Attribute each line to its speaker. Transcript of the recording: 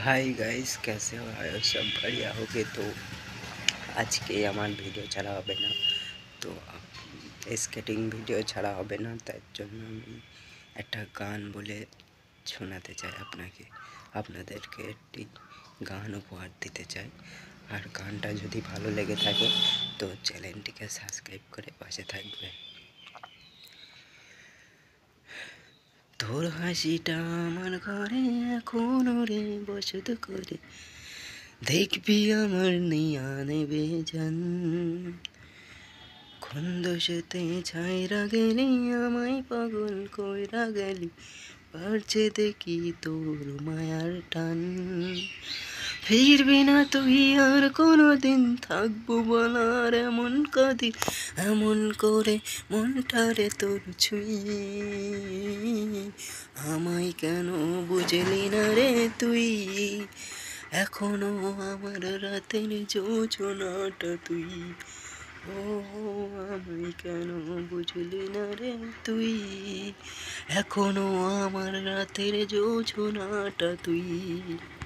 Speaker 1: Hi guys, कैसे हो? आयो सब बढ़िया होगे तो आज के আমার ভিডিও ছাড়া হবে না। তো স্কেটিং ভিডিও ছাড়া হবে না, তার জন্য আমি একটা গান বলে শোনাতে চাই আপনাদেরকে একটি গান উপহার দিতে চাই। আর গানটা যদি ভালো লেগে থাকে তো চ্যানেলটিকে সাবস্ক্রাইব করে পাশে থাকবে। তোর হাসিটা আমার ঘরে এখনো রে বসত করে, দেখবি আমার নিয়া নেবে জান। খন্দসেতে ছাইরা গেলি আমায় পাগল কইরা গেলি, পারছে দেখি তোর মায়ার টান। ফিরবি না তুই আর কোনো দিন, থাকবো বলার এমন কদিন, এমন করে মনটারে তোর ছুঁই। আমায় কেন বুঝলি না রে তুই, এখনো আমার রাতের যোজনাটা তুই। ও আমায় কেন বুঝলি না রে তুই, এখনো আমার রাতের যোজনাটা তুই।